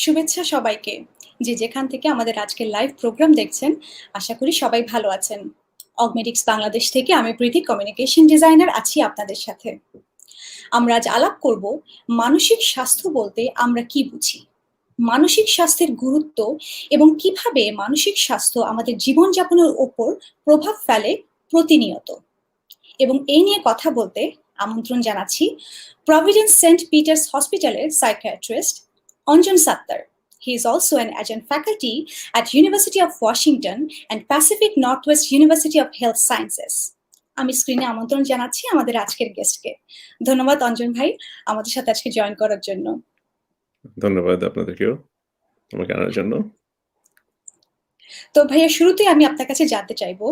শুভেচ্ছা সবাইকে। যে যেখান থেকে আমাদের আজকের লাইভ প্রোগ্রাম দেখছেন, আশা করি সবাই ভালো আছেন। অগমেডিক্স বাংলাদেশ থেকে আমি প্রীতি কমিউনিকেশন ডিজাইনার আছি আপনাদের সাথে। আমরা আজ আলাপ করব মানসিক স্বাস্থ্য বলতে আমরা কি বুঝি? মানসিক স্বাস্থ্যের গুরুত্ব এবং কিভাবে মানসিক স্বাস্থ্য আমাদের জীবনযাপনের উপর প্রভাব ফেলে প্রতিনিয়ত। এবং এই নিয়ে কথা বলতে আমন্ত্রণ জানাচ্ছি প্রভিডেন্স সেন্ট পিটার্স হসপিটালের psychiatrist Anjan Sattar. He is also an adjunct faculty at University of Washington and Pacific Northwest University of Health Sciences. আমি স্ক্রিনে আমন্ত্রণ জানাচ্ছি আমাদের আজকের গেস্টকে। ধন্যবাদ অঞ্জন ভাই আমাদের সাথে আজকে জয়েন করার জন্য। ধন্যবাদ আপনাদেরকেও আমাকে আনার জন্য। তো ভাইয়া শুরুতেই আমি আপনার কাছে জানতে চাইবো,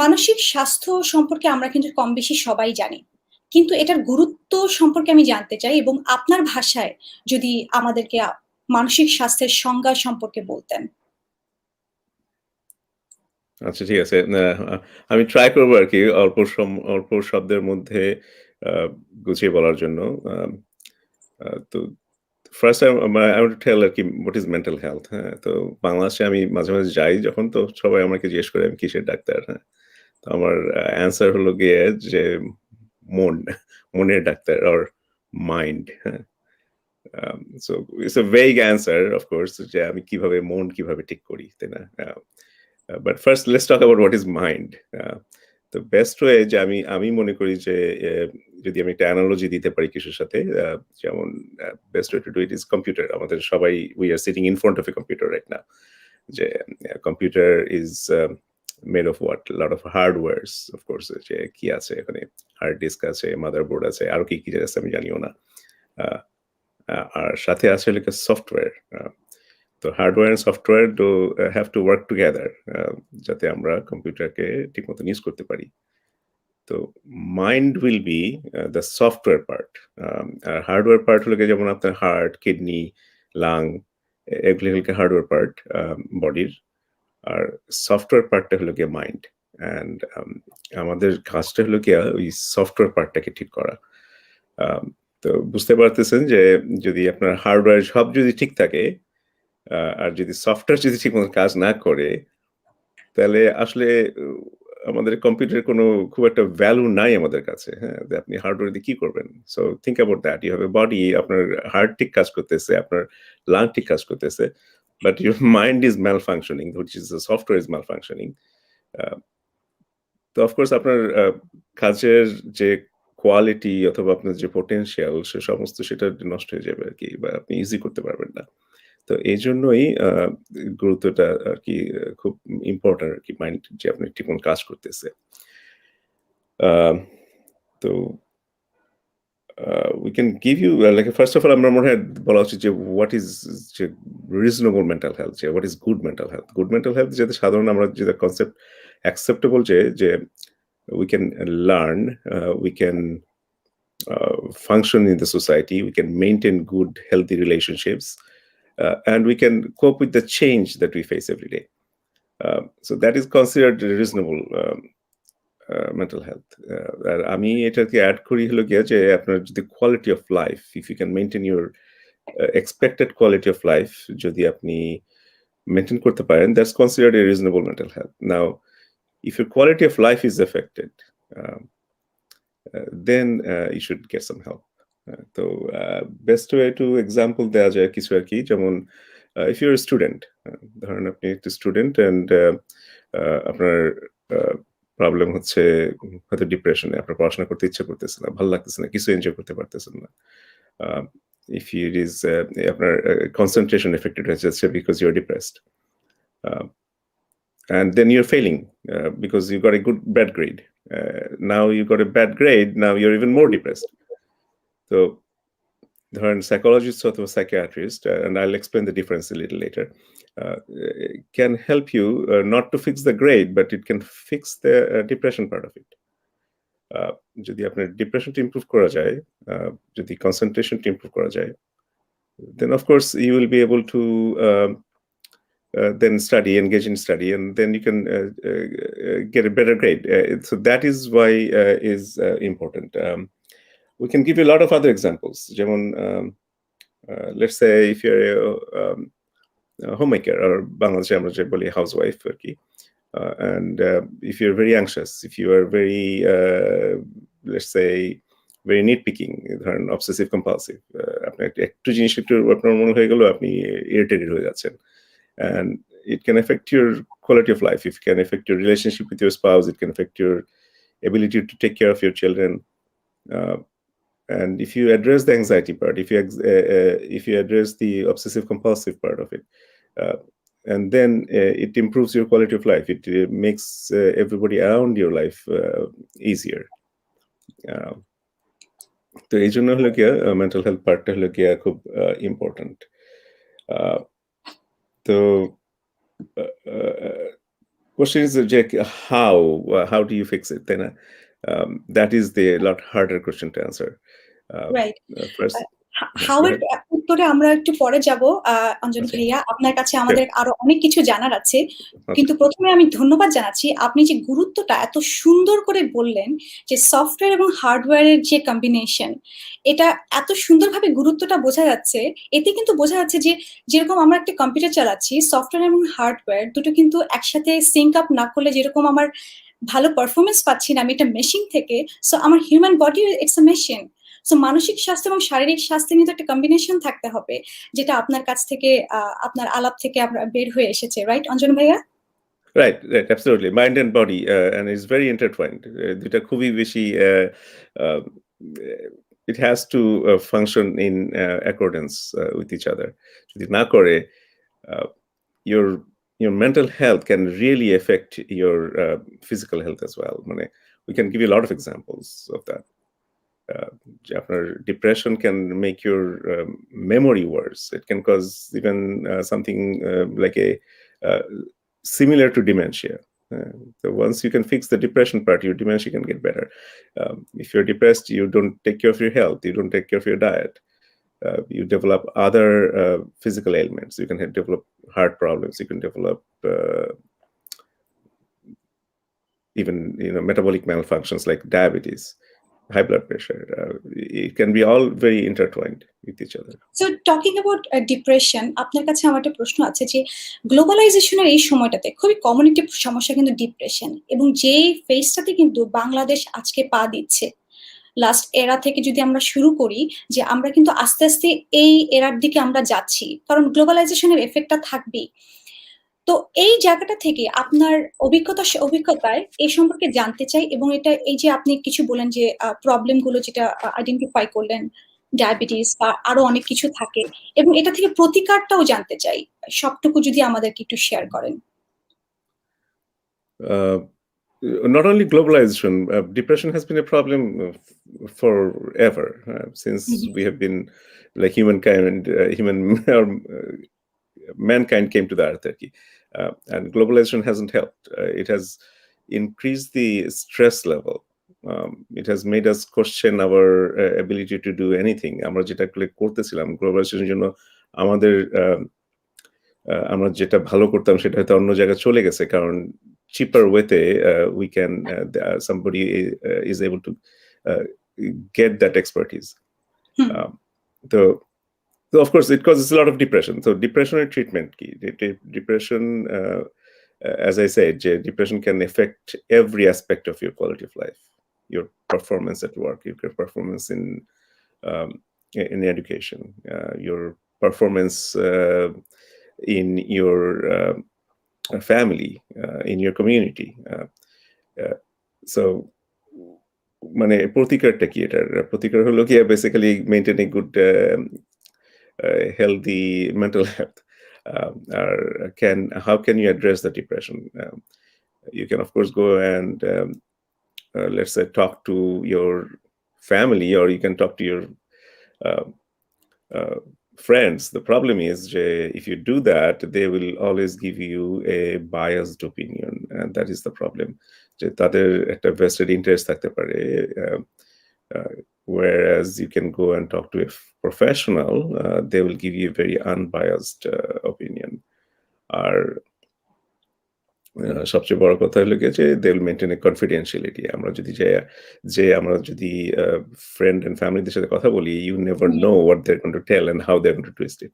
মানসিক স্বাস্থ্য সম্পর্কে আমরা কিন্তু কম বেশি সবাই জানি, কিন্তু এটার গুরুত্ব সম্পর্কে আমি জানতে চাই এবং আপনার ভাষায় যদি আমাদেরকে মানসিক স্বাস্থ্যের সংজ্ঞা সম্পর্কে বলতেন। আচ্ছা, ঠিক আছে। আমি ট্রাই করবো আর কি অল্প শব্দের মধ্যে গুছিয়ে বলার জন্য। তো first I want to tell আর কি হোয়াট ইজ মেন্টাল হেলথ। হ্যাঁ, তো বাংলাদেশে আমি মাঝে মাঝে যাই যখন, তো সবাই আমাকে জিজ্ঞেস করে আমি কিসের ডাক্তার। হ্যাঁ, তো আমার অ্যান্সার হলো গিয়ে যে মনের ডাক্তার অর মাইন্ড। হ্যাঁ, so it's a vague answer, of course, যে আমি কিভাবে মন কিভাবে ঠিক করি, তাই না? But first let's talk about what is mind. The best way যে আমি মনে করি যে যদি আমি একটা অ্যানালজি দিতে পারি কিছুর সাথে, যেমন best way to do it is computer. আমাদের সবাই we are sitting in front of a computer right now. যে computer is made of what? A lot of hardwares, of course. যে কি আছে এখানে, হার্ড ডিস্ক আছে, মাদারবোর্ড আছে, আর কি আছে আমি জানিও না। আর সাথে আছে like a software. তো hardware and software do have to work together যাতে আমরা কম্পিউটারকে ঠিকমতো ইউজ করতে পারি। তো mind will be the software part, আর হার্ডওয়্যার পার্ট হলো যেমন আপনার হার্ট, কিডনি, লাং, এগুলি হলো হার্ডওয়্যার পার্ট বডির, আর সফটওয়্যার পার্টটা হলো গিয়ে মাইন্ড। অ্যান্ড আমাদের কাজটা হলো গিয়ে ওই সফটওয়্যার পার্টটাকে ঠিক করা। তো বুঝতে পারতেছেন যে যদি আপনার হার্ডওয়্যার সব যদি ঠিক থাকে আর যদি সফটওয়্যার যদি ঠিকমতো কাজ না করে, তাহলে আসলে আমাদের কম্পিউটারের কোনো খুব একটা ভ্যালু নাই আমাদের কাছে। হ্যাঁ, আপনি হার্ডওয়্যার দিয়ে কি করবেন? So think about that. You have a body, আপনার হার্ট ঠিক কাজ করতেছে, আপনার লাং ঠিক কাজ করতেছে, but your mind is malfunctioning, which is the software is malfunctioning. তো অফকোর্স আপনার কাজের যে কোয়ালিটি অথবা আপনার যে পোটেনশিয়াল সে সমস্ত সেটা নষ্ট হয়ে যাবে আর কি, বা আপনি ইজি করতে পারবেন না। তো এই জন্যই গুরুত্বটা আর কি খুব ইম্পর্টেন্ট আর কি, মাইন্ড যে আপনি ঠিক মতো কাজ করতেছে। তো we can give you like first of all আমরা মনে হয় বলা উচিত যে what is যে reasonable mental health, যে what is good mental health. Good mental health যেটা সাধারণ আমরা যেটা কনসেপ্ট acceptable যে we can learn, we can function in the society, we can maintain good healthy relationships, and we can cope with the change that we face every day. So that is considered reasonable mental health. আর আমি এটাকে add করি হলো গিয়ে যে আপনার যদি quality of life, if you can maintain your expected quality of life যদি আপনি মেনটেন করতে পারেন, that's considered a reasonable mental health. Now if your quality of life is affected, then you should get some help. তো best way to example দেওয়া যায় কিছু আর কি, যেমন ইফ ইউর স্টুডেন্ট, ধরেন আপনি একটি স্টুডেন্ট অ্যান্ড আপনার প্রবলেম হচ্ছে হয়তো ডিপ্রেশনে, আপনার পড়াশোনা করতে ইচ্ছে করতেছে না, ভালো লাগতেছে না, কিছু এনজয় করতে পারতেছেন না। ইফ ইট ইজ আপনার কনসেন্ট্রেশন এফেক্টেড হয়ে যাচ্ছে because you are depressed, and then you're failing because you got a bad grade. Now you got a bad grade, now you're even more depressed. So ধরেন psychologist অথবা psychiatrist, and I'll explain the difference a little later, can help you not to fix the grade, but it can fix the depression part of it. যদি আপনার ডিপ্রেশনটা improve করা যায়, যদি কনসেন্ট্রেশনটা improve করা যায়, then of course you will be able to then engage in study, and then you can get a better grade. So that is why is important. We can give you a lot of other examples. যেমন let's say if you're a homemaker, or Bangladeshi আমরা যে বলি housewife আর কি, and if you're very anxious, if you are very let's say very nitpicking, ধরেন obsessive compulsive, আপনার একটু জিনিস একটু আপনার মনে হয়ে গেল আপনি irritated হয়ে যাচ্ছেন, and it can affect your quality of life. It can affect your relationship with your spouse. It can affect your ability to take care of your children. And if you address the anxiety part, if you address the obsessive compulsive part of it, and then it improves your quality of life. It makes everybody around your life easier. তো এই জন্য হলো গিয়া mental health পার্টটা হলো গিয়া খুব important. তো question is how do you fix it? Then that is the lot harder question to answer. Right. First, how it উত্তরে আমরা একটু পরে যাব অঞ্জন ভাইয়া, আপনার কাছে আমাদের আরো অনেক কিছু জানার আছে, কিন্তু প্রথমে আমি ধন্যবাদ জানাচ্ছি আপনি যে গুরুত্বটা এত সুন্দর করে বললেন যে সফটওয়্যার এবং হার্ডওয়্যারের যে কম্বিনেশন, এটা এত সুন্দরভাবে গুরুত্বটা বোঝা যাচ্ছে। এতে কিন্তু বোঝা যাচ্ছে যে যেরকম আমরা একটা কম্পিউটার চালাচ্ছি, সফটওয়্যার এবং হার্ডওয়্যার দুটো কিন্তু একসাথে সিঙ্ক আপ না করলে যেরকম আমার ভালো পারফরমেন্স পাচ্ছি না আমি একটা মেশিন থেকে, সো আমার human body it's a machine. So মানসিক স্বাস্থ্য এবং শারীরিক স্বাস্থ্যের কিন্তু একটা কম্বিনেশন থাকতে হবে, যেটা আপনার কাছ থেকে আপনার আলাপ থেকে আমরা বের হয়ে এসেছে, রাইট অঞ্জন ভাইয়া? Right, absolutely. Mind and body, and it's very intertwined. দুটা খুবই বেশি it has to function in accordance with each other. যদি না করে your mental health can really affect your physical health as well. মানে we can give you a lot of examples of that. After depression can make your memory worse. It can cause even something like a similar to dementia. So once you can fix the depression part, your dementia can get better. If you're depressed, you don't take care of your health, you don't take care of your diet, you develop other physical ailments. You can develop heart problems, you can develop even metabolic malfunctions like diabetes, high blood pressure. It can be all very intertwined with each other. So talking about depression, আপনার কাছে আমার একটা প্রশ্ন আছে যে গ্লোবালাইজেশনের এই সময়টাতে খুবই কমিউনিটি সমস্যা কিন্তু ডিপ্রেশন, এবং যেই ফেজটাতে কিন্তু বাংলাদেশ আজকে পা দিচ্ছে, লাস্ট এরা থেকে যদি আমরা শুরু করি, যে আমরা কিন্তু আস্তে আস্তে এই এরার দিকে আমরা যাচ্ছি, কারণ গ্লোবালাইজেশনের এফেক্টটা থাকবেই। তো এই জায়গাটা থেকে আপনার অভিজ্ঞতায় এই সম্পর্কে জানতে চাই, এবং এটা এই যে আপনি কিছু বলেন যে প্রবলেমগুলো যেটা আইডেন্টিফাই করলেন, ডায়াবেটিস বা আরো অনেক কিছু থাকে, এবং এটা থেকে প্রতিকারটাও জানতে চাই, সবটুকু যদি আমাদেরকে একটু শেয়ার করেন। Not only globalization, depression has been a problem forever, since we have been like mankind came to the earth, and globalization hasn't helped. It has increased the stress level. It has made us question our ability to do anything. আমরা যেটা করতেছিলাম গ্লোবালাইজেশনের জন্য, আমরা যেটা ভালো করতাম সেটা হয়তো অন্য জায়গায় চলে গেছে, কারণ cheaper ওয়েতে we can somebody is able to get that expertise. So of course it causes a lot of depression. So depression treatment key. Depression, as I said, depression can affect every aspect of your quality of life, your performance at work, your performance in education, your performance in your family, in your community. So মানে প্রতিকারটা কি? এটার প্রতিকার হলো কি basically maintaining good healthy mental health. How can you address the depression? You can of course go and let's say talk to your family, or you can talk to your friends. The problem is if you do that, they will always give you a biased opinion, and that is the problem. তাদের একটা vested interest থাকতে পারে, whereas you can go and talk to a professional, they will give you a very unbiased opinion. সবচেয়ে বড় কথা হলো গিয়ে যে they will maintain a confidentiality. আমরা যদি ফ্রেন্ড অ্যান্ড ফ্যামিলিদের সাথে কথা বলি, you never hmm, know what they're going to tell and how they're going to twist it.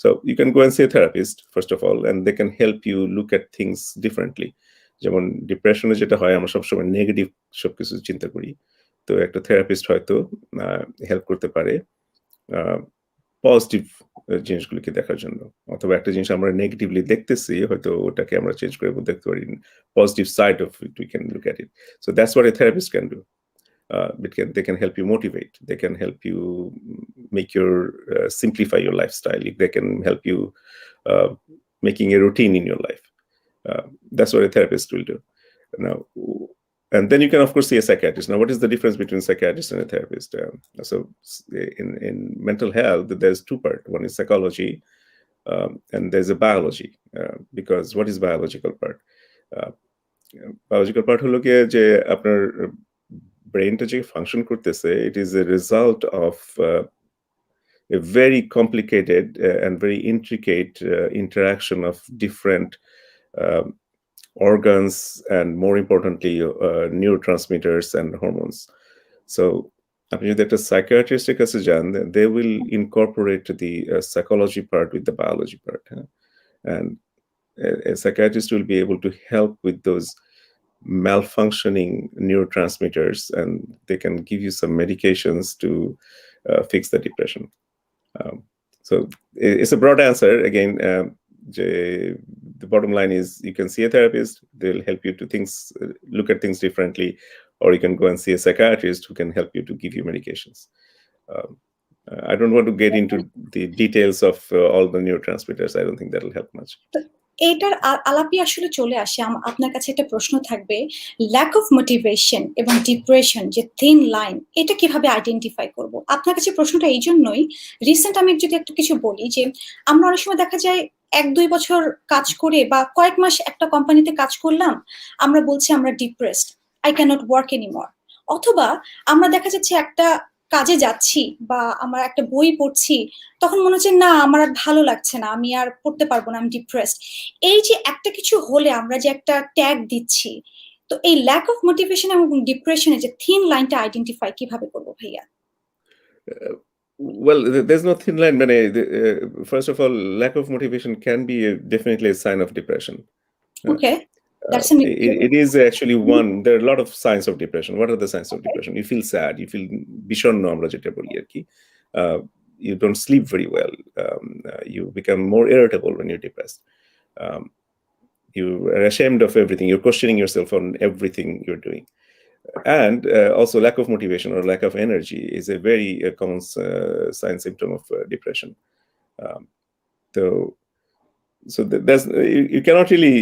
So you can go and see a therapist first of all, and they can help you look at things differently. যেমন ডিপ্রেশনে যেটা হয় আমরা সবসময় negative সবকিছু চিন্তা করি। তো একটা থেরাপিস্ট হয়তো হেল্প করতে পারে আ পজিটিভ জিনিসগুলোকে দেখার জন্য। অথবা একটা জিনিস আমরা নেগেটিভলি দেখতেছি, হয়তো ওটাকে আমরা চেঞ্জ করে দেখতে পারি। Positive side of it we can look at it. So that's what a therapist can do. They can help you motivate. They can help you make your simplify your lifestyle. They can help you uh, making a routine in your life. That's what a therapist will do. Now, and then you can of course see a psychiatrist. Now, what is the difference between psychiatrist and a therapist? In mental health, there's two parts. One is psychology, and there's a biology. Because what is biological part? Uh, Biological part হলো গিয়ে যে আপনার ব্রেইনটা যে function করতেছে, it is a result of a very complicated and very intricate interaction of different um, organs and more importantly neurotransmitters and hormones. So আপনি যদি একটা সাইকিয়াট্রিস্টের কাছে যান, they will incorporate the psychology part with the biology part. And a psychiatrist will be able to help with those malfunctioning neurotransmitters, and they can give you some medications to fix the depression. Um, so it's a broad answer. Again, the bottom line is you can see a therapist. They'll help you to look at things differently, or you can go and see a psychiatrist who can help you to give you medications. Um, I don't want to get into the details of all the neurotransmitters. I don't think that'll help much. এইটার আলাপই আসলে চলে আসে। আপনার কাছে একটা প্রশ্ন থাকবে, lack of motivation এবং ডিপ্রেশন যে থিন লাইন, এটা কিভাবে আইডেন্টিফাই করব? আপনার কাছে প্রশ্নটা এই জন্যই, রিসেন্ট আমি যদি একটু কিছু বলি যে আমরা অনেক সময় দেখা যায় ১-২ বছর কাজ করে বা কয়েক মাস একটা কোম্পানিতে কাজ করলাম, আমরা বলছি আমরা depressed, I can't work anymore. অথবা আমরা দেখা যাচ্ছে একটা কাজে যাচ্ছি বা আমার একটা বই পড়ছি, তখন মনে হচ্ছে না আমার আর ভালো লাগছে না, আমি আর পড়তে পারবো না, আমি ডিপ্রেসড। এই যে একটা কিছু হলে আমরা যে একটা ট্যাগ দিচ্ছি, তো এই ল্যাক অফ মোটিভেশন এবং ডিপ্রেশনের যে থিন লাইনটা আইডেন্টিফাই কিভাবে করবো ভাইয়া? Well, there's no thin line. First of all, lack of motivation can be definitely a sign of depression. Uh, okay, that's a it is actually one. There are a lot of signs of depression. What are the signs of depression? You feel sad. You feel বিষণ্ণ আমরা যেটা বলি আর কি. You don't sleep very well. You become more irritable when you're depressed. Um, you are ashamed of everything. You're questioning yourself on everything you're doing. And also lack of motivation or lack of energy is a very common sign symptom of depression. Um, so there's you cannot really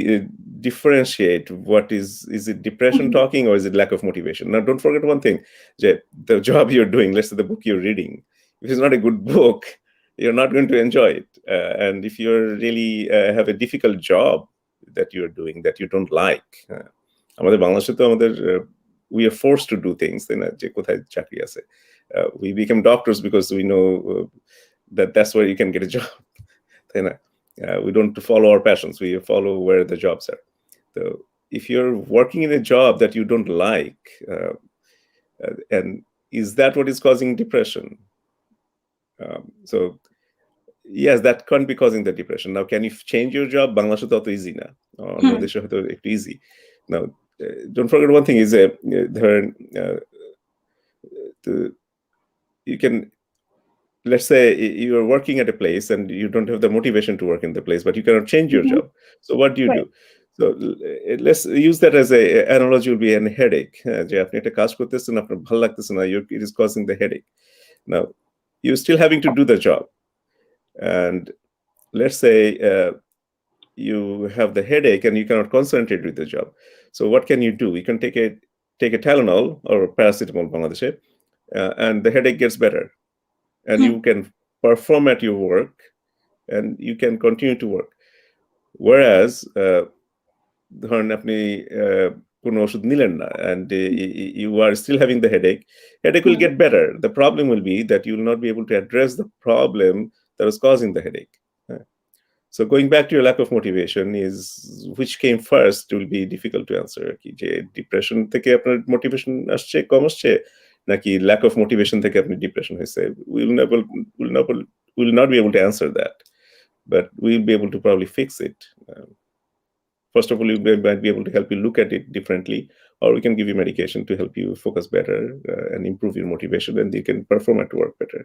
differentiate what is it depression talking or is it lack of motivation. Now don't forget one thing, the job you're doing, let's say the book you're reading, if it's not a good book, you're not going to enjoy it. And if you're really have a difficult job that you're doing that you don't like, আমাদের বাংলাদেশে তো আমাদের we are forced to do things, যে কোথায় চাকরি আছে, we become doctors because we know that's where you can get a job. We don't follow our passions, we follow where the jobs are. So if you're working in a job that you don't like, and is that what is causing depression? So yes, that can be causing the depression. Now, can you change your job? Bangladesh is easy na, or this is easy. Now, don't forget one thing is you can, let's say you're working at a place and you don't have the motivation to work in the place, but you cannot change your job. So what do you do? So let's use that as a analogy, will be a headache. যে আপনি একটা কাজ করতেছেন, আপনার ভালো লাগতেছে না, it is causing the headache. Now, you're still having to do the job. And let's say you have the headache and you cannot concentrate with the job. So what can you do? You can take a Tylenol or paracetamol, Bangladesh, and the headache gets better. And you can perform at your work and you can continue to work. Whereas ধরেন আপনি কোনো ওষুধ নিলেন না and you are still having the headache will get better. The problem will be that you will not be able to address the problem that was causing the headache. So going back to your lack of motivation is which came first will be difficult to answer. কি যে depression থেকে আপনার motivation আসছে কম আসছে নাকি lack of motivation থেকে আপনি depression হয়েছে will not be able to answer that, but we'll be able to probably fix it. First of all, we might be able to help you look at it differently, or we can give you medication to help you focus better and improve your motivation, and you can perform at work better.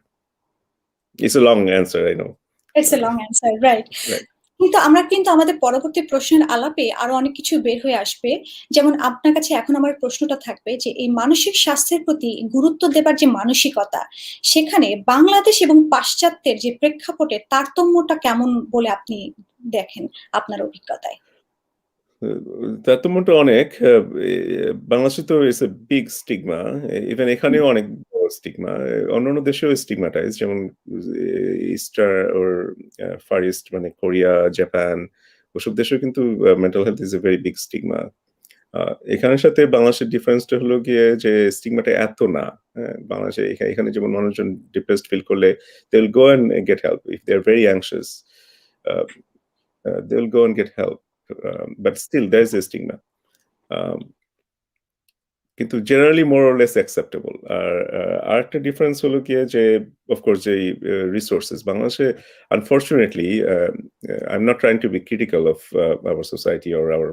It's a long answer, I know. It's a long answer, right? Right. কিন্তু আমরা কিন্তু আমাদের পরবর্তী প্রশ্নের আলাপে আরো অনেক কিছু বের হয়ে আসবে। যেমন আপনার কাছে এখন আমার প্রশ্নটা থাকবে যে এই মানসিক স্বাস্থ্যের প্রতি গুরুত্ব দেবার যে মানসিকতা, সেখানে বাংলাদেশ এবং পাশ্চাত্যের যে প্রেক্ষাপটে তারতম্যটা কেমন বলে আপনি দেখেন আপনার অভিজ্ঞতায়? তারতম্যটা অনেক। বাংলাদেশে তো it's a big stigma. Even এখানেও অনেক বড় স্টিগমা। অন্যান্য দেশেও স্টিগমাটাইজ যেমন ইস্টার ওর ফার ইস্ট মানে কোরিয়া, জাপান ওসব দেশেও কিন্তু mental health is a very big stigma. এখানের সাথে বাংলাদেশের ডিফারেন্সটা হলো গিয়ে যে স্টিগমাটা এত না। হ্যাঁ? বাংলাদেশে এখানে যেমন মানুষজন ডিপ্রেসড ফিল করলে they will go and get help. If they are very anxious, uh, they will go and get help. But still there is a stigma. কিন্তু generally more or less acceptable. আর আরেকটা difference হলো গিয়ে যে of course যে resources বাংলাদেশে unfortunately I am not trying to be critical of our society or our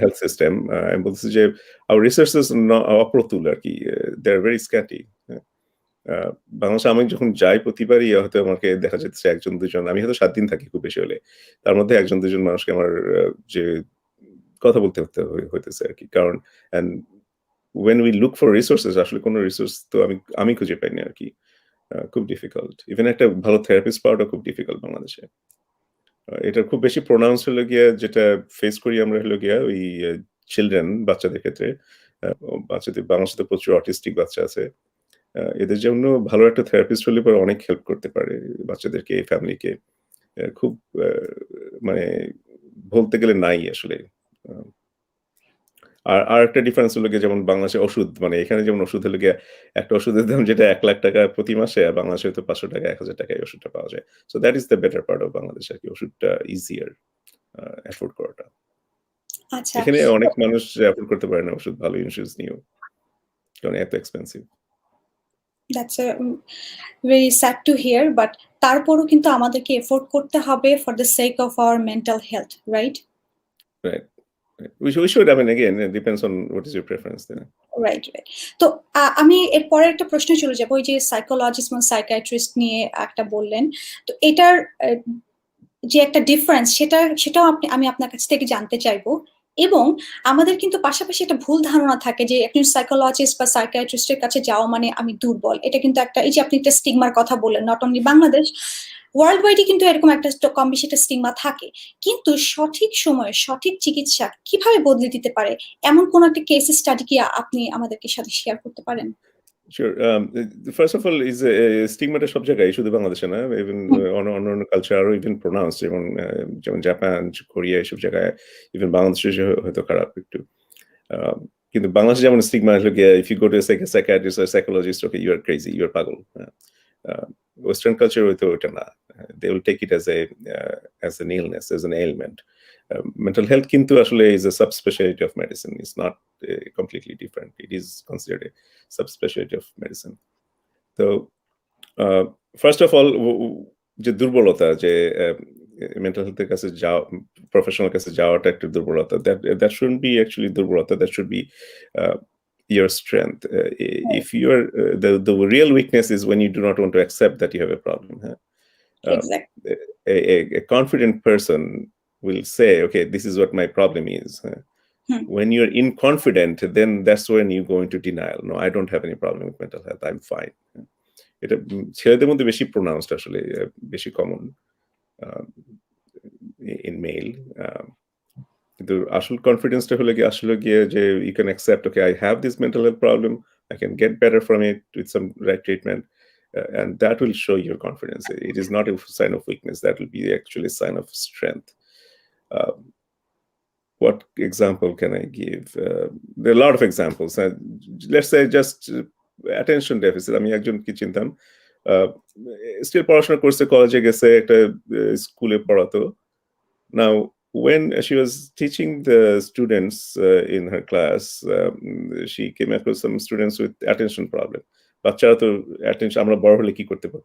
health system. আমি বলছি যে আওয়ার রিসোর্সেস অপ্রতুল আর কি, দে আর ভেরি স্ক্যাটি। বাংলাদেশে আমি যখন যাই প্রতিবারই হয়তো আমাকে দেখা যাচ্ছে একজন দুজন, আমি হয়তো 7 দিন থাকি খুব বেশি হলে, তার মধ্যে একজন দুজন মানুষকে আমার যে কথা বলতে হইতেছে আর কি। কারণ and when we look for resources আসলে কোনো রিসোর্স তো আমি খুঁজে পাইনি আর কি। খুব ডিফিকাল্ট। ইভেন একটা ভালো থেরাপিস্ট পাওয়াটা খুব ডিফিকাল্ট বাংলাদেশে। এটা খুব বেশি প্রোনাউন্স হলো গিয়ে যেটা ফেস করি আমরা হলো গিয়া ওই চিলড্রেন বাচ্চাদের ক্ষেত্রে। বাচ্চাদের বাংলাদেশে তো প্রচুর অটিস্টিক বাচ্চা আছে। এদের জন্য ভালো একটা থেরাপিস্ট হলে পরে অনেক হেল্প করতে পারে বাচ্চাদেরকে, ফ্যামিলিকে। খুব মানে বলতে গেলে নাই আসলে। আর একটা ডিফারেন্স হলো গিয়ে যেমন বাংলাদেশে ওষুধ মানে এখানে যেমন ওষুধ হলো গিয়ে একটা ওষুধের দাম যেটা ৳1,00,000 প্রতি মাসে, আর বাংলাদেশে হয়তো ৳500 ৳1,000 এই ওষুধটা পাওয়া যায়। So that is the better part of Bangladesh আর কি। ওষুধটা ইজিয়ার এফোর্ড করাটা। আচ্ছা। এখানে অনেক মানুষ এফোর্ড করতে পারে না ওষুধ ভালো ইন্স্যুরেন্স নিয়েও। কারণ এত expensive. That's very sad to hear, but তারপরও কিন্তু আমাদেরকে এফোর্ট করতে হবে for the sake of our mental health, right? Right. We should, I mean, again, it depends on what is your preference then. Right, right. তো আমি এর পরের একটা প্রশ্নে চলে যাবো। ওই যে সাইকোলজিস্ট এবং সাইকিয়াট্রিস্ট নিয়ে একটা বললেন। তো এটার যে একটা ডিফারেন্স সেটাও আমি আপনার কাছ থেকে জানতে চাইবো। এবং আমাদের কিন্তু পাশাপাশি একটা ভুল ধারণা থাকে যে একজন সাইকোলজিস্ট বা সাইকিয়াট্রিস্টের কাছে যাওয়া মানে আমি দুর্বল। এটা কিন্তু একটা এই যে আপনি একটা স্টিগমার কথা বললেন, নট অনলি বাংলাদেশ, ওয়ার্ল্ড ওয়াইডই কিন্তু এরকম একটা কম বেশি একটা স্টিগমা থাকে। কিন্তু সঠিক সময়ে সঠিক চিকিৎসা কিভাবে বদলে দিতে পারে এমন কোন একটা কেস স্টাডি কি আপনি আমাদেরকে সাথে শেয়ার করতে পারেন? Sure. First of all, is স্টিগমাটা সব জায়গায় শুধু বাংলাদেশে না, ইভেন অন্যান্য কালচার আরো ইভেন প্রোনাউন্স যেমন জাপান, কোরিয়া এসব জায়গায়, ইভেন বাংলাদেশে হয়তো খারাপ একটু। কিন্তু বাংলাদেশে যেমন স্টিগমা হলো গিয়ে if you go to psychiatrist or psychologist, okay you are crazy, you are পাগল। ওয়েস্টার্ন কালচার হয়তো ওটা না। They will take it as an illness, as an ailment. Mental health কিন্তু আসলে is a subspecialty of medicine. It's not completely different. It is considered a subspecialty of medicine. So, first of all, যে দুর্বলতা যে mental হেলথের কাছে professional কাছে যাওয়াটা একটা দুর্বলতা। That shouldn't be actually দুর্বলতা. That should be your strength. If you're the real weakness is when you do not want to accept that you have a problem. Exactly. A confident person will say, okay, this is what my problem is. When you're inconfident, then that's when you go into denial. No, I don't have any problem with mental health. I'm fine. এটা ছেলেদের মধ্যে বেশি pronounced আসলে, বেশি common in mail. কিন্তু আসল কনফিডেন্সটা হলো গিয়ে আসলে গিয়ে যে you can accept, okay, I have this mental health problem. I can get better from it with some right treatment. And that will show your confidence. It is not a sign of weakness. That will be actually a sign of strength. What example can I give? There are a lot of examples. Let's say just attention deficit. আমি একজন কি চিনতাম, still পড়াশোনা করছে, কলেজে গেছে, একটা স্কুলে পড়াতো। Now, when she was teaching the students in her class, she came across some students with attention problem. বাচ্চারা তো attention, আমরা বড় হলে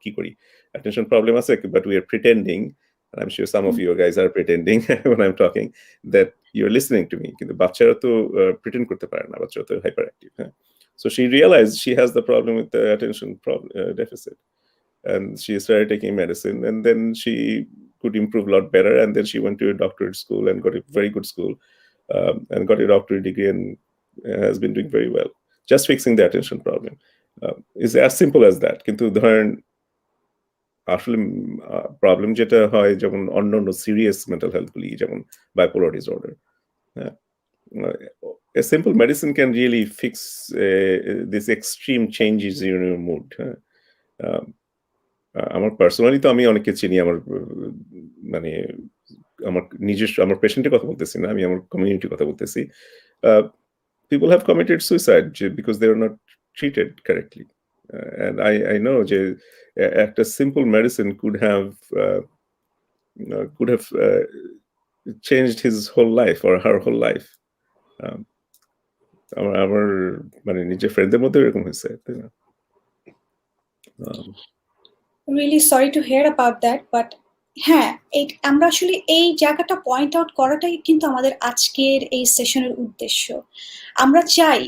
কি করি? Attention problem আছে, but we are pretending, and I'm sure some of you guys are pretending when I'm talking that you're listening to me. কিন্তু বাচ্চারা তো pretend করতে পারে না, বাচ্চারা তো hyperactive. So she realized she has the problem with the attention deficit. And she started taking medicine, and then she could improve a lot better, and then she went to a doctorate school and got a very good school, and got a doctorate degree, and has been doing very well, just fixing the attention problem. It's as simple as that. কিন্তু ধরেন আসলে problem যেটা হয়, যেমন অন্যান্য serious mental health গুলি, যেমন bipolar disorder, a simple medicine can really fix these extreme changes in your mood. আমার পার্সোনালি তো আমি অনেককে চিনি, আমার মানে আমার নিজস্ব, আমার পেশেন্টের কথা বলতেছি না, আমি আমার কমিউনিটির কথা বলতেছি। People have committed suicide because they are not treated correctly, and I know যে একটা simple medicine could have changed his whole life or her whole life. আমার মানে নিজের ফ্রেন্ডদের মধ্যে এরকম হয়েছে, তাই না? Really sorry to hear about that, but হ্যাঁ, আমরা আসলে এই জায়গাটা পয়েন্ট আউট করাটাই কিন্তু আমাদের আজকের এই সেশনের উদ্দেশ্য। আমরা চাই,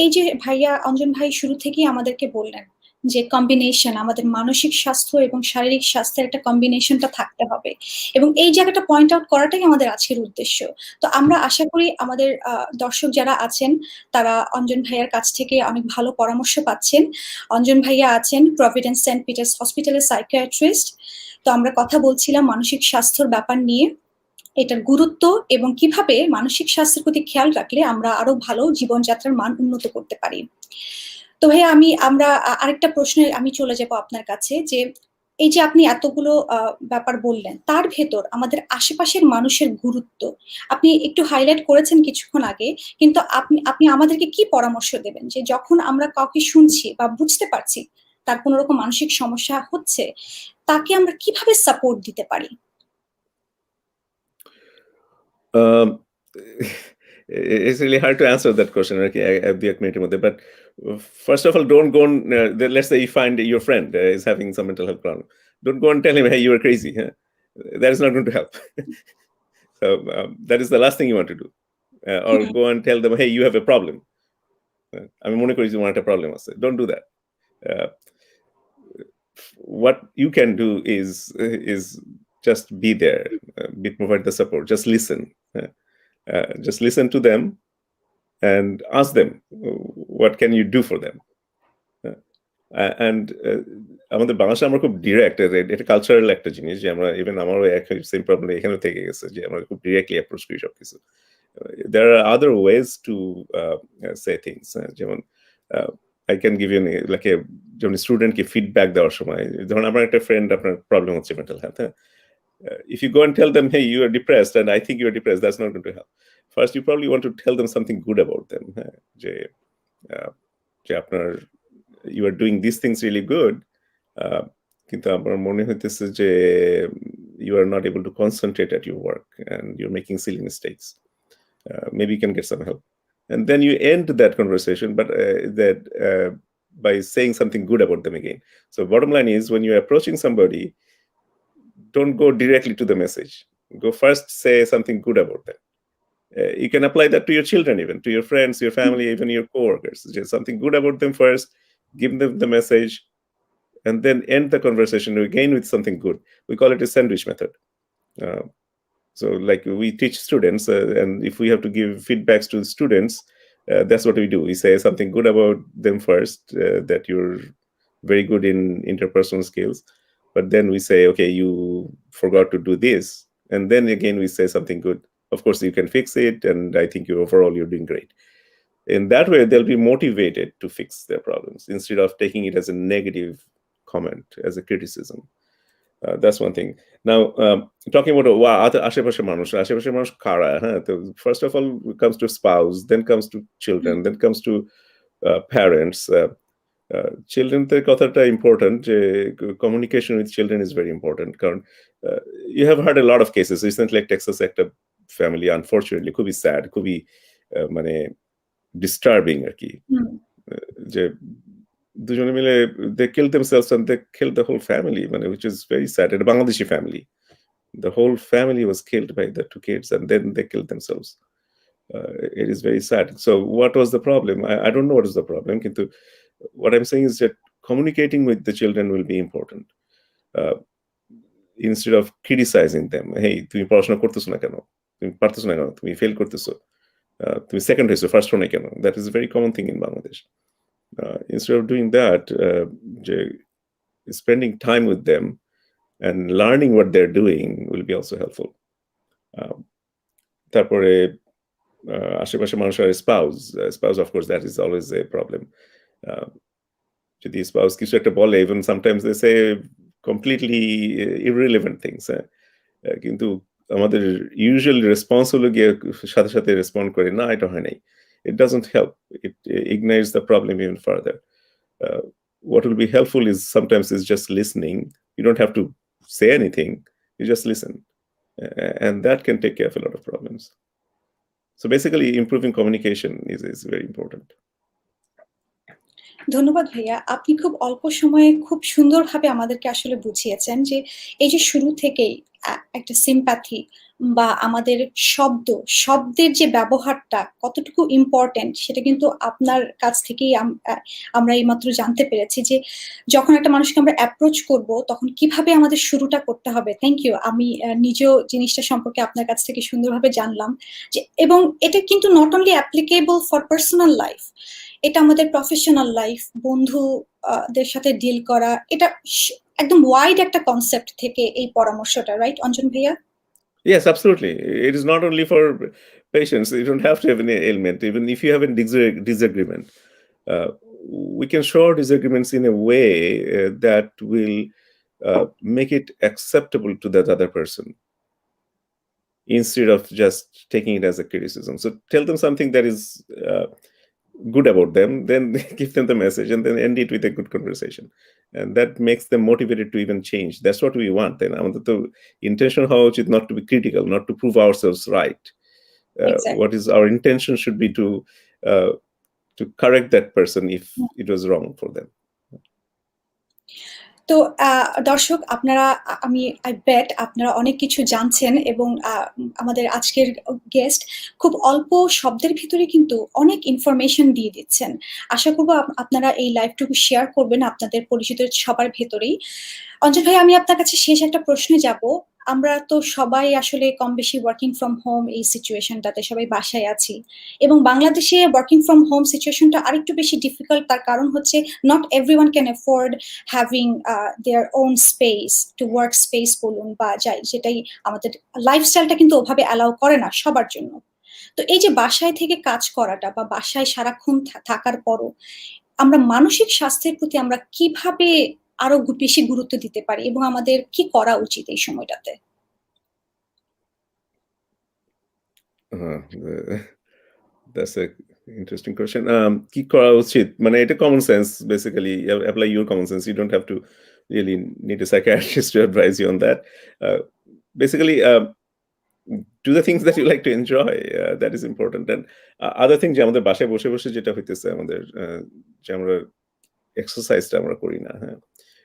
এই যে ভাইয়া অঞ্জন ভাই শুরু থেকেই আমাদেরকে বললেন যে কম্বিনেশন, আমাদের মানসিক স্বাস্থ্য এবং শারীরিক স্বাস্থ্যের একটা কম্বিনেশনটা থাকতে হবে, এবং এই জায়গাটা পয়েন্ট আউট করাটাই আমাদের আজকের উদ্দেশ্য। তো আমরা আশা করি আমাদের দর্শক যারা আছেন তারা অঞ্জন ভাইয়ার কাছ থেকে অনেক ভালো পরামর্শ পাচ্ছেন। অঞ্জন ভাইয়া আছেন প্রভিডেন্স সেন্ট পিটার্স হসপিটালের সাইকিয়াট্রিস্ট। তো আমরা কথা বলছিলাম মানসিক স্বাস্থ্যর ব্যাপার নিয়ে, এটার গুরুত্ব এবং কিভাবে মানসিক স্বাস্থ্যের প্রতি খেয়াল রাখলে আমরা আরো ভালো জীবনযাত্রার মান উন্নত করতে পারি। তো ভাইয়া আমরা আরেকটা প্রশ্নে আমি চলে যাব আপনার কাছে, যে এই যে আপনি এতগুলো ব্যাপার বললেন, তার ভেতর আমাদের আশেপাশের মানুষের গুরুত্ব আপনি একটু হাইলাইট করেছেন কিছুক্ষণ আগে, কিন্তু আপনি আমাদেরকে কি পরামর্শ দেবেন যে যখন আমরা কাউকে শুনছি বা বুঝতে পারছি তার কোনো রকম মানসিক সমস্যা হচ্ছে, তাকে আমরা কিভাবে সাপোর্ট দিতে পারি? It's really hard to answer that question at the community মধ্যে, but first of all, don't go on, let's say you find your friend is having some mental health problem. Don't go and tell him, hey, you are crazy. That is not going to help. So that is the last thing you want to do. Or go and tell them, hey, you have a problem. আমি মনে করি তোমার একটা problem আছে. Don't do that. What you can do is just be there, provide the support, just listen. Just listen to them and ask them, what can you do for them? And আমাদের বাংলাদেশে আমরা খুব direct, এটা cultural একটা জিনিস যে আমরা, even আমারও সেম প্রবলেম এখানেও থেকে গেছে যে আমরা খুব ডিরেক্টলি অ্যাপ্রোচ করি সবকিছু। There are other ways to say things. যেমন I can give you like যেমন স্টুডেন্টকে ফিডব্যাক দেওয়ার সময়, ধরুন আমার একটা ফ্রেন্ড, আপনার প্রবলেম হচ্ছে mental health, if you go and tell them, hey, you are depressed and I think you are depressed, that's not going to help. First, you probably want to tell them something good about them. You are doing these things really good, কিন্তু আমার মনে হইতেছে যে you are not able to concentrate at your work and you're making silly mistakes. Maybe you can get some help. And then you end that conversation, but by saying something good about them again. So bottom line is, when you're approaching somebody, don't go directly to the message. Go first, say something good about them. You can apply that to your children, even to your friends, your family, even your coworkers. Just something good about them first, give them the message, and then end the conversation again with something good. We call it a sandwich method. So like we teach students, and if we have to give feedbacks to students, that's what we do. We say something good about them first, that you're very good in interpersonal skills. But then we say, okay, you forgot to do this. And then again, we say something good. Of course, you can fix it. And I think overall, you're doing great. In that way, they'll be motivated to fix their problems instead of taking it as a negative comment, as a criticism. That's one thing. Now, talking about আশেপাশের মানুষ কারা, first of all, it comes to spouse, then comes to children, then comes to parents. চিলড্রেনদের কথাটা important যে communication with children is very important কারণ you have heard a lot of cases recently টেক্সাসে একটা family unfortunately খুবই sad খুবই মানে disturbing আর কি যে দুজনে মিলে they killed themselves and they killed the whole family মানে which is very sad এটা Bangladeshi family the whole family was killed by the two kids and then they killed themselves it is very sad so what was the problem I don't know what is the problem কিন্তু what I'm saying is that communicating with the children will be important uh, instead of criticizing them hey তুমি পড়াশোনা করতেছো না কেন তুমি পারতেছো না কেন তুমি ফেল করতেছো তুমি সেকেন্ড হয়েছো ফার্স্ট হও না কেন that is a very common thing in Bangladesh instead of doing that spending time with them and learning what they're doing will be also helpful তারপরে আশেপাশে মানুষের spouse of course that is always a problem যদি spouse কিছু একটা বলে even sometimes they say completely irrelevant things কিন্তু আমাদের usually response হলো গিয়ে সাথে সাথে রেসপন্ড করে না এটা হয় নাই it doesn't help it ignites the problem even further what will be helpful is sometimes is just listening you don't have to say anything you just listen and that can take care of a lot of problems so basically improving communication is very important ধন্যবাদ ভাইয়া আপনি খুব অল্প সময়ে খুব সুন্দরভাবে আমাদেরকে আসলে বুঝিয়েছেন যে এই যে শুরু থেকেই একটা সিম্প্যাথি বা আমাদের শব্দের যে ব্যবহারটা কতটুকু ইম্পর্টেন্ট সেটা কিন্তু আপনার কাছ থেকেই আমরা এইমাত্র জানতে পেরেছি যে যখন একটা মানুষকে আমরা অ্যাপ্রোচ করব তখন কিভাবে আমাদের শুরুটা করতে হবে থ্যাংক ইউ আমি নিজেও জিনিসটা সম্পর্কে আপনার কাছ থেকে সুন্দরভাবে জানলাম যে এবং এটা কিন্তু not only applicable for personal life এটা আমাদের প্রফেশনাল লাইফ বন্ধুদের সাথে ডিল করা এটা একদম ওয়াইড একটা কনসেপ্ট থেকে এই পরামর্শটা রাইট অঞ্জন ভাইয়া Yes, absolutely. It is not only for patients. You don't have to have any ailment. Even if you have a disagreement, uh, we can show our disagreements in a way that will make it acceptable to that other person instead of just taking it as a criticism. So tell them something that is good about them, then give them the message and then end it with a good conversation. And that makes them motivated to even change. That's what we want. Then the intention is not to be critical, not to prove ourselves right. Exactly. What is our intention should be to correct that person if it was wrong for them. তো দর্শক আপনারা I bet আপনারা অনেক কিছু জানছেন এবং আমাদের আজকের গেস্ট খুব অল্প শব্দের ভিতরে কিন্তু অনেক ইনফরমেশন দিয়ে দিচ্ছেন আশা করব আপনারা এই লাইভটুকু শেয়ার করবেন আপনাদের পরিচিত সবার ভেতরেই অঞ্জন ভাই আমি আপনার কাছে শেষ একটা প্রশ্নে যাব আমরা তো সবাই আসলে কম বেশি ওয়ার্কিং ফ্রম হোম এই সিচুয়েশনটাতে সবাই বাসায় আছি এবং বাংলাদেশে ওয়ার্কিং ফ্রম হোম সিচুয়েশনটা আরেকটু বেশি ডিফিকাল্ট তার কারণ হচ্ছে not everyone can afford having their own space to work space বলুন বা যাই যেটাই আমাদের লাইফস্টাইলটা কিন্তু ওভাবে অ্যালাউ করে না সবার জন্য তো এই যে বাসায় থেকে কাজ করাটা বা বাসায় সারাক্ষণ থাকার পরও আমরা মানসিক স্বাস্থ্যের প্রতি আমরা কিভাবে আরো বেশি গুরুত্ব দিতে পারি এবং আমাদের কি করা উচিত এই সময়টাতে That's a interesting question. কি করা উচিত মানে এটা common sense basically apply your common sense you don't have to really need a psychiatrist to advise you on that basically do the things that you like to enjoy that is important and other thing যে আমাদের বাসায় বসে বসে যেটা হইতেছে আমাদের যে আমরা এক্সারসাইজটা আমরা করি না হ্যাঁ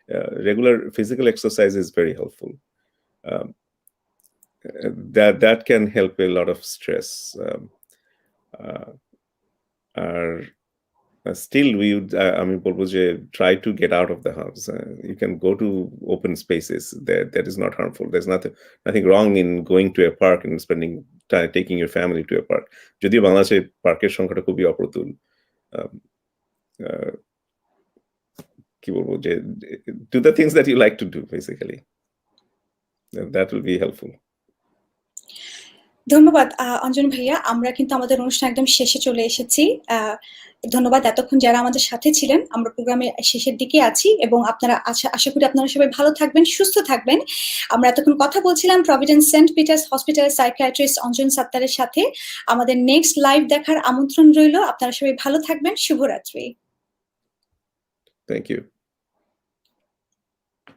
regular physical exercise is very helpful that can help a lot of stress still we would আমি বলবো যে try to get out of the house you can go to open spaces that is not harmful there's nothing wrong in going to a park and spending time taking your family to a park যদিও বাংলাদেশে পার্কের সংখ্যাটা খুবই অপ্রতুল কি বলবো যে do the things that you like to do basically that will be helpful ধন্যবাদ অঞ্জন ভাইয়া আমরা কিন্তু আমাদের অনুষ্ঠান একদম শেষে চলে এসেছি ধন্যবাদ এতক্ষণ যারা আমাদের সাথে ছিলেন আমরা প্রোগ্রামের শেষের দিকে আছি এবং আপনারা আশা করি আপনারা সবাই ভালো থাকবেন সুস্থ থাকবেন আমরা এতক্ষণ কথা বলছিলাম প্রভিডেন্স সেন্ট পিটার্স হসপিটালের সাইকিয়াট্রিস্ট অঞ্জন সাত্তারের সাথে আমাদের নেক্সট লাইভ দেখার আমন্ত্রণ রইল আপনারা সবাই ভালো থাকবেন শুভরাত্রি Thank you.